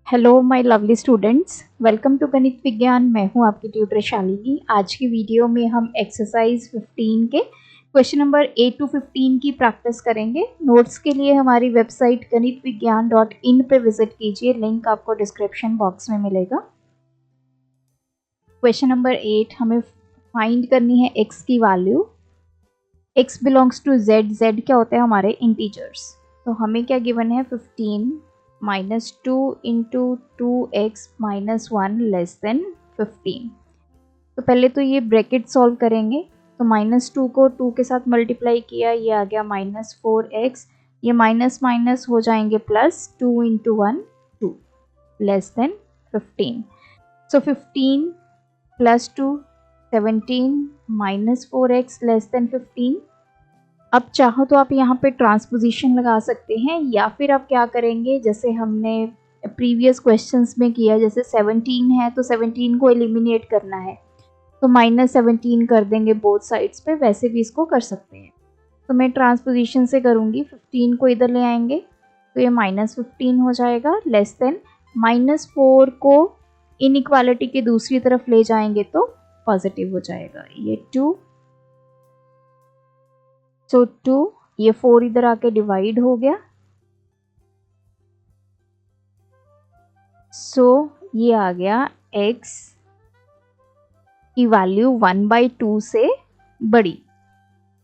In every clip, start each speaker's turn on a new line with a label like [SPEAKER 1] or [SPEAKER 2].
[SPEAKER 1] Hello my lovely students, welcome to Ganit Vigyan. मैं हूं आपकी ट्यूटर शालिनी। आज की वीडियो में हम एक्सरसाइज 15 के क्वेश्चन नंबर 8 to 15 की प्रैक्टिस करेंगे। नोट्स के लिए हमारी वेबसाइट ganitviggyan.in पे विजिट कीजिए, लिंक आपको डिस्क्रिप्शन बॉक्स में मिलेगा। क्वेश्चन नंबर 8 हमें फाइंड करनी है x की value. x belongs to z, z क्या होता है हमारे इंटीजर्स। तो हमें क्या गिवन है 15 -2 इंटू 2x -1 लेस देन 15। तो पहले तो ये ब्रैकेट सॉल्व करेंगे। तो -2 को 2 के साथ मल्टीप्लाई किया, ये आ गया -4x। ये माइनस माइनस हो जाएंगे प्लस, 2 इंटू 1 2 लेस देन 15। सो 15 प्लस 2 17 -4x लेस देन 15। अब चाहो तो आप यहाँ पे ट्रांसपोजिशन लगा सकते हैं, या फिर आप क्या करेंगे जैसे हमने प्रीवियस क्वेश्चंस में किया, जैसे 17 है तो 17 को एलिमिनेट करना है तो -17 कर देंगे बोथ साइड्स पे, वैसे भी इसको कर सकते हैं। तो मैं ट्रांसपोजिशन से करूँगी, 15 को इधर ले आएंगे तो ये -15 हो जाएगा लेस देन -4 को इनइक्वालिटी की दूसरी तरफ ले जाएंगे तो पॉजिटिव हो जाएगा, ये 2। सो 2, ये 4 इधर आके डिवाइड हो गया। सो ये आ गया x की वैल्यू 1/2 से बड़ी।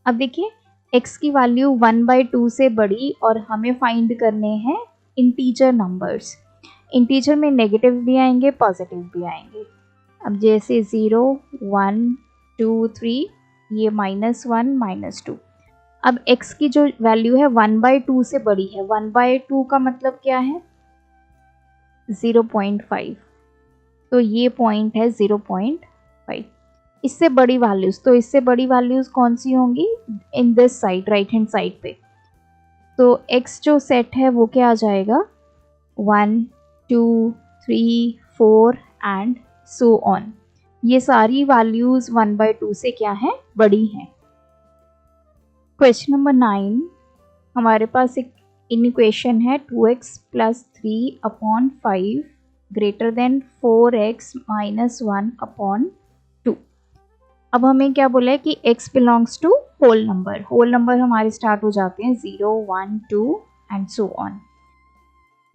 [SPEAKER 1] अब देखिए x की वैल्यू 1/2 से बड़ी और हमें फाइंड करने हैं इंटीजर नंबर्स। इंटीजर में नेगेटिव भी आएंगे, पॉजिटिव भी आएंगे। अब जैसे 0 1 2 3, ये -1 -2। अब x की जो वैल्यू है 1/2 से बड़ी है। 1/2 का मतलब क्या है 0.5, तो ये पॉइंट है 0.5। इससे बड़ी वैल्यूज, तो इससे बड़ी वैल्यूज कौन सी होंगी in this side, right hand side पे। तो x जो सेट है वो क्या आ जाएगा 1 2 3 4 एंड सो ऑन। ये सारी वैल्यूज 1/2 से क्या है, बड़ी हैं। क्वेश्चन नंबर 9 हमारे पास एक इक्वेशन है 2x + 3/5 ग्रेटर देन 4x - 1/2। अब हमें क्या बोला है कि x belongs to whole number. Whole number हमारे स्टार्ट हो जाते हैं 0 1 2 एंड सो ऑन।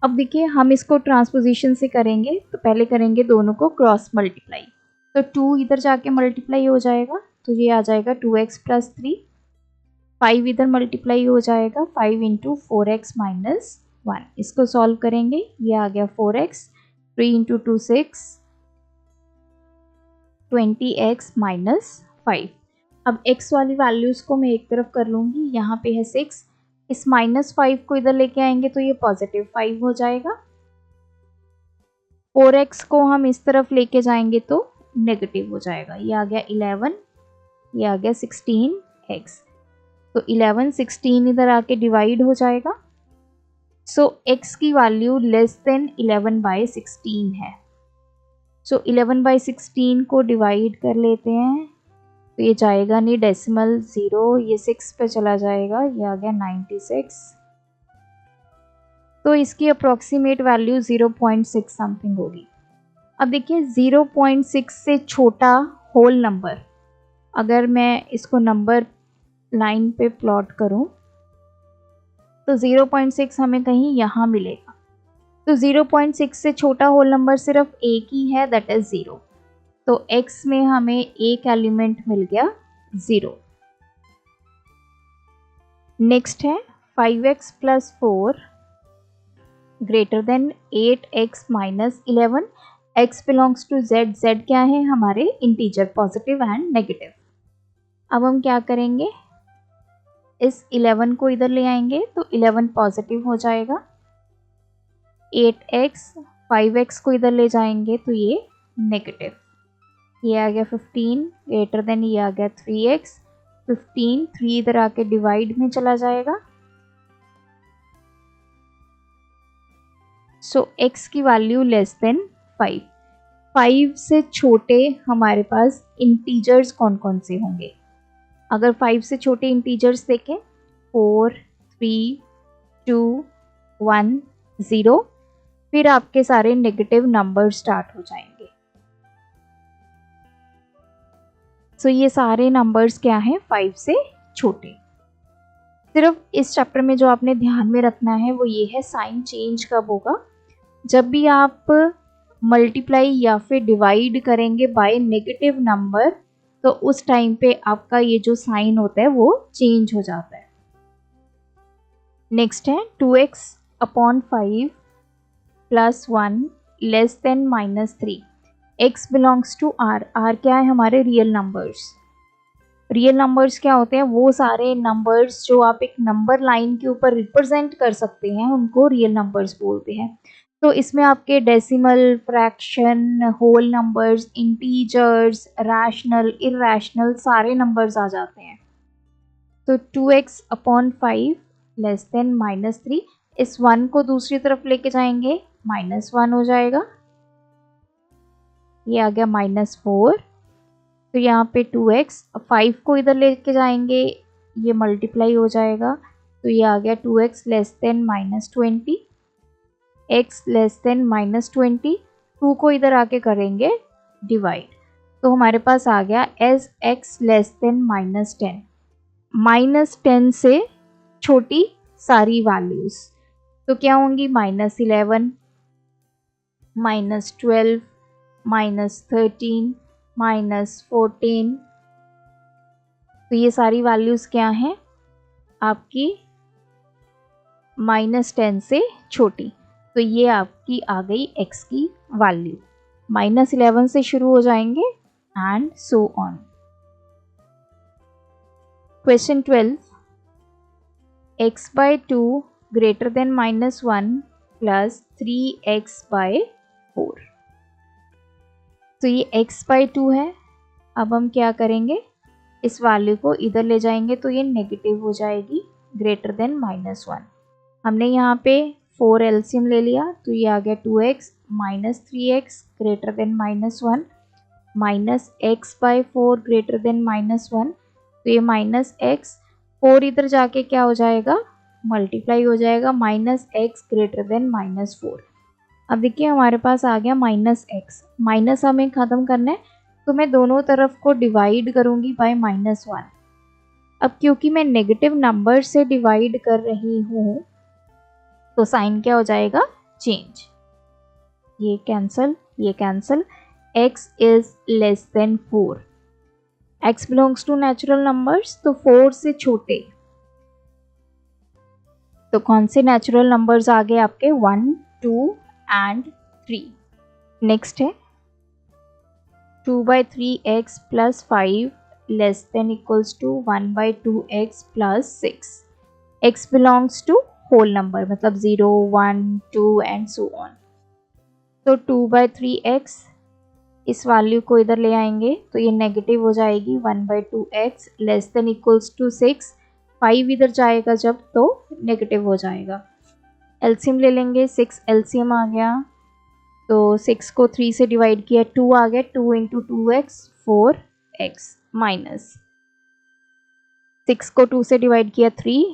[SPEAKER 1] अब देखिए हम इसको ट्रांसपोजिशन से करेंगे, तो पहले करेंगे दोनों को क्रॉस मल्टीप्लाई। तो 2 इधर जाके मल्टीप्लाई हो जाएगा, तो ये आ जाएगा 2x + 3। 5 इधर मल्टीप्लाई हो जाएगा, 5 इंटू 4x - 1। इसको सॉल्व करेंगे, ये आ गया 4x। 3 into 2 6, 20x - 5। अब x वाली वैल्यूज को मैं एक तरफ कर लूँगी, यहाँ पे है 6, इस -5 को इधर लेके आएंगे तो ये +5 हो जाएगा। 4x को हम इस तरफ लेके जाएंगे तो नेगेटिव हो जाएगा, ये आ गया 11, ये आ गया 16x। तो 11 16 इधर आके डिवाइड हो जाएगा। सो x की वैल्यू लेस देन 11/16 है। सो 11/16 को डिवाइड कर लेते हैं, तो ये जाएगा नहीं डेसिमल 0, ये 6 पे चला जाएगा, ये आ गया 96। तो इसकी अप्रॉक्सीमेट वैल्यू 0.6 समथिंग होगी। अब देखिए 0.6 से छोटा होल नंबर, अगर मैं इसको नंबर लाइन पे प्लॉट करूं तो 0.6 हमें कहीं यहाँ मिलेगा। तो 0.6 से छोटा होल नंबर सिर्फ एक ही है, दैट इज 0। तो x में हमें एक एलिमेंट मिल गया 0। नेक्स्ट है 5x + 4 greater than 8x - 11। x belongs to z, z क्या है हमारे इंटीजर, पॉजिटिव एंड नेगेटिव। अब हम क्या करेंगे, इस 11 को इधर ले आएंगे तो 11 पॉजिटिव हो जाएगा। 8x 5x को इधर ले जाएंगे तो ये नेगेटिव, ये आ गया 15 ग्रेटर देन, ये आ गया 3x। 15 3 इधर आके डिवाइड में चला जाएगा। सो x की वैल्यू लेस देन 5। 5 से छोटे हमारे पास इंटीजर्स कौन कौन से होंगे। अगर 5 से छोटे इंटीजर्स देखें 4 3 2 1 0, फिर आपके सारे नेगेटिव नंबर स्टार्ट हो जाएंगे। सो ये सारे नंबर्स क्या हैं, 5 से छोटे। सिर्फ इस चैप्टर में जो आपने ध्यान में रखना है वो ये है, साइन चेंज कब होगा, जब भी आप मल्टीप्लाई या फिर डिवाइड करेंगे बाय नेगेटिव नंबर, तो उस टाइम पे आपका ये जो साइन होता है वो चेंज हो जाता है। नेक्स्ट है 2x upon 5 plus 1 less than -3। x belongs to r। r क्या है, हमारे रियल नंबर्स। रियल नंबर्स क्या होते हैं, वो सारे नंबर्स जो आप एक नंबर लाइन के ऊपर रिप्रेजेंट कर सकते हैं उनको रियल नंबर्स बोलते हैं। तो इसमें आपके decimal, fraction, whole numbers, integers, rational, irrational सारे नंबर्स आ जाते हैं। तो 2x अपॉन 5 लेस देन -3, इस 1 को दूसरी तरफ लेके जाएंगे, -1 हो जाएगा, ये आ गया -4। तो यहाँ पे 2x, 5 को इधर लेके जाएंगे, ये मल्टीप्लाई हो जाएगा, तो ये आ गया 2x less than -20, x less then -20, 2 को इधर आके करेंगे डिवाइड, तो हमारे पास आ गया एज x लेस देन -10। -10 से छोटी सारी वैल्यूज तो क्या होंगी, -11, -12, -13, -14। तो ये सारी वैल्यूज क्या हैं आपकी -10 से छोटी, तो ये आपकी आ गई x की वैल्यू। -11 से शुरू हो जाएंगे and so on. Question 12, x by 2 greater than -1 plus 3x by 4। तो ये x by 2 है, अब हम क्या करेंगे, इस वैल्यू को इधर ले जाएंगे तो ये नेगेटिव हो जाएगी, ग्रेटर देन -1। हमने यहाँ पे 4 एलसीएम ले लिया, तो ये आ गया 2x minus 3x greater than -1 minus x by 4 greater then -1, तो ये -x, 4 इधर जाके क्या हो जाएगा, मल्टीप्लाई हो जाएगा, -x ग्रेटर देन -4। अब देखिए हमारे पास आ गया -x, माइनस हमें ख़त्म करना है, तो मैं दोनों तरफ को डिवाइड करूँगी बाय -1। अब क्योंकि मैं नेगेटिव नंबर से डिवाइड कर रही हूँ तो साइन क्या हो जाएगा, चेंज, ये कैंसल, ये cancel, x is less than 4। x belongs to natural numbers, तो 4 से छोटे, तो कौन से नेचुरल नंबर्स आ गए आपके, 1, 2 एंड 3। नेक्स्ट है 2/3x plus 5 less than equals to 1/2x plus 6। x belongs to whole number, मतलब 0, 1, 2 एंड सो ऑन। तो 2/3x, इस वैल्यू को इधर ले आएंगे तो ये नेगेटिव हो जाएगी, 1/2x less than equals to 6, 5 इधर जाएगा जब तो नेगेटिव हो जाएगा। एलसीएम ले लेंगे, 6 एलसीएम आ गया, तो 6 को 3 से डिवाइड किया, 2 आ गया, 2 इंटू 2x 4x माइनस 6 को 2 से डिवाइड किया 3,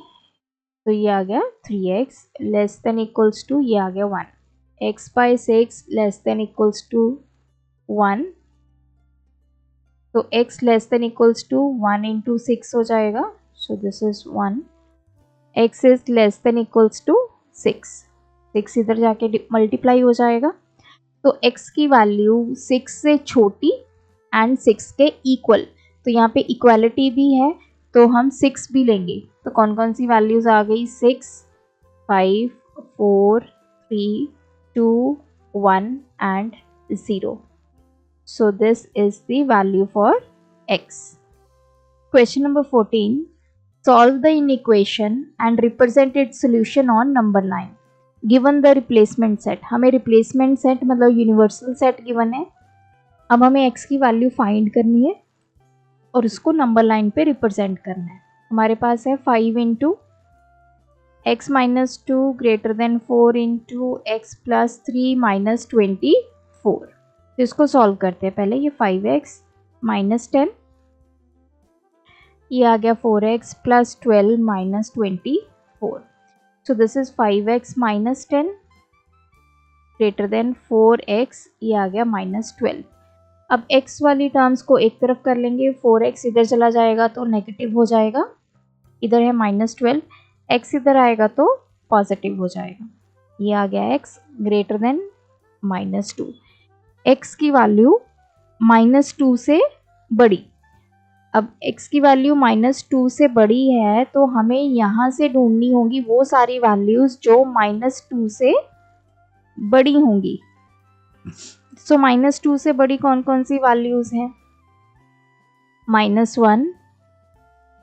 [SPEAKER 1] तो ये आ गया 3x less than equals to, ये आ गया 1, x by 6 less than equals to 1, तो x less than equals to 1 into 6 हो जाएगा, so this is 1, x is less than equals to 6, 6 इधर जाके मल्टीप्लाई हो जाएगा, तो x की वैल्यू 6 से छोटी एंड 6 के इक्वल, तो यहाँ पे इक्वालिटी भी है तो हम 6 भी लेंगे, तो कौन कौन सी वैल्यूज आ गई, 6, 5, 4, 3, 2, 1 and 0। So this is the value for x. Question number 14. Solve the inequation and represent its solution on number line. Given the replacement set. हमें replacement set मतलब universal set given है. अब हमें x की value find करनी है और उसको नंबर लाइन पे रिप्रेजेंट करना है। हमारे पास है 5 into x minus 2 greater than 4 into x plus 3 minus 24। तो इसको सॉल्व करते हैं पहले, ये 5x माइनस 10, ये आ गया 4x plus 12 minus 24। So this is 5x minus 10 greater than 4x, ये आ गया -12। अब x वाली टर्म्स को एक तरफ कर लेंगे, 4x इधर चला जाएगा तो नेगेटिव हो जाएगा, इधर है -12, x इधर आएगा तो पॉजिटिव हो जाएगा, ये आ गया x ग्रेटर देन -2। x की वैल्यू -2 से बड़ी, अब x की वैल्यू -2 से बड़ी है तो हमें यहाँ से ढूंढनी होगी वो सारी वैल्यूज जो -2 से बड़ी होंगी। सो -2 से बड़ी कौन कौन सी वैल्यूज हैं? -1,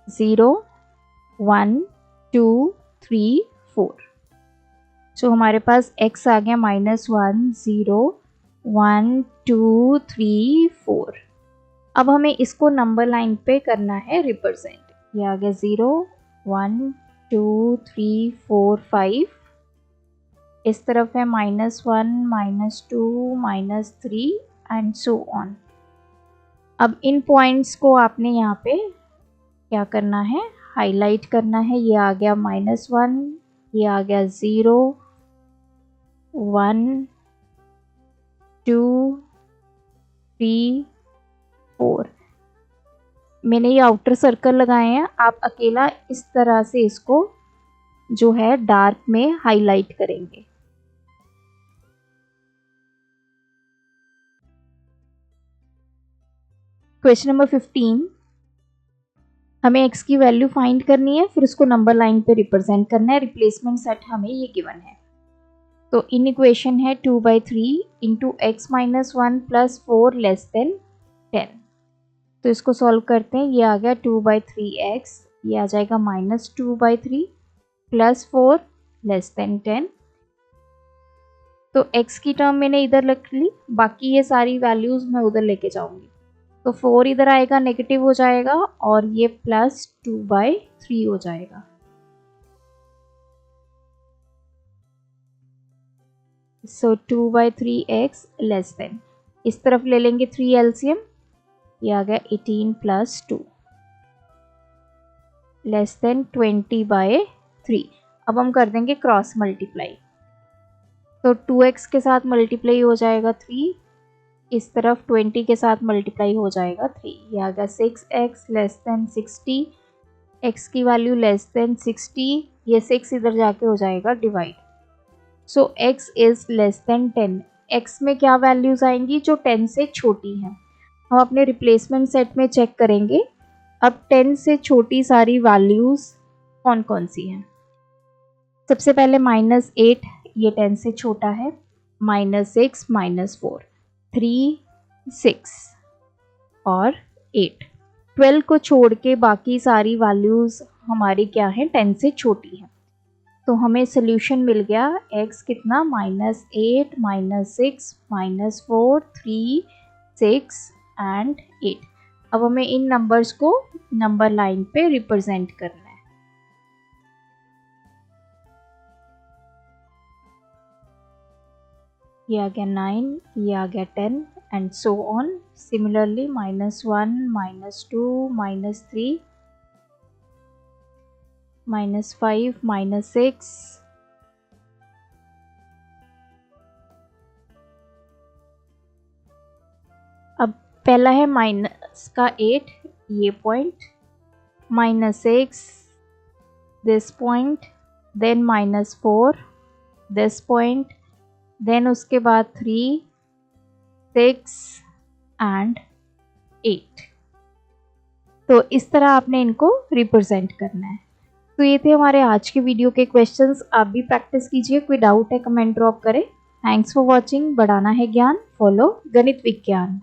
[SPEAKER 1] 0, 1, 2, 3, 4। सो हमारे पास x आ गया -1, 0, 1, 2, 3, 4। अब हमें इसको नंबर लाइन पे करना है रिप्रेजेंट। ये आ गया 0, 1, 2, 3, 4, 5। इस तरफ है -1, -2, -3 एंड सो ऑन। अब इन पॉइंट्स को आपने यहाँ पे क्या करना है? हाईलाइट करना है। ये आ गया -1, ये आ गया 0, 1, 2, 3, 4। मैंने ये आउटर सर्कल लगाए हैं, आप अकेला इस तरह से इसको जो है डार्क में हाईलाइट करेंगे। क्वेश्चन नंबर 15, हमें x की वैल्यू फाइंड करनी है, फिर उसको नंबर लाइन पे रिप्रेजेंट करना है। रिप्लेसमेंट सेट हमें ये गिवन है। तो इन इक्वेशन है 2/3 इंटू x - 1 + 4 <10। तो इसको सॉल्व करते हैं। ये आ गया 2/3x, ये आ जाएगा -2/3 + 4 <10। तो x की टर्म मैंने इधर रख ली, बाकी ये सारी वैल्यूज मैं उधर लेके जाऊंगी। तो 4 इधर आएगा, नेगेटिव हो जाएगा, और ये +2/3 हो जाएगा। सो 2/3x <10। इस तरफ ले लेंगे 3 एलसीएम, ये आ गया 18 + 2 <20/3। अब हम कर देंगे क्रॉस मल्टीप्लाई। तो 2x के साथ मल्टीप्लाई हो जाएगा 3, इस तरफ 20 के साथ मल्टीप्लाई हो जाएगा 3। ये आ गया 6x <60, x की वैल्यू <60, ये 6 इधर जाके हो जाएगा divide. So x is <10। x में क्या वैल्यूज आएंगी? जो 10 से छोटी हैं। हम अपने रिप्लेसमेंट सेट में चेक करेंगे। अब 10 से छोटी सारी वैल्यूज कौन कौन सी हैं? सबसे पहले -8, ये 10 से छोटा है, -6, -4, 3, 6 और 8। 12 को छोड़ के बाकी सारी वैल्यूज हमारी क्या है? 10 से छोटी है। तो हमें सोल्यूशन मिल गया x कितना? -8, -6, -4, 3, 6 एंड 8। अब हमें इन नंबर्स को नंबर लाइन पे रिप्रेजेंट करना है। ये आ गया 9, ये आ गया 10 एंड सो ऑन। सिमिलरली -1, -2, -3, -5, -6, अब पहला है -8, ये point, -6 this point, then -4 this point, then उसके बाद 3, 6 एंड 8। तो इस तरह आपने इनको रिप्रेजेंट करना है। तो ये थे हमारे आज के वीडियो के क्वेश्चंस। आप भी प्रैक्टिस कीजिए, कोई डाउट है कमेंट ड्रॉप करें। Thanks for watching. बढ़ाना है ज्ञान, फॉलो गणित विज्ञान।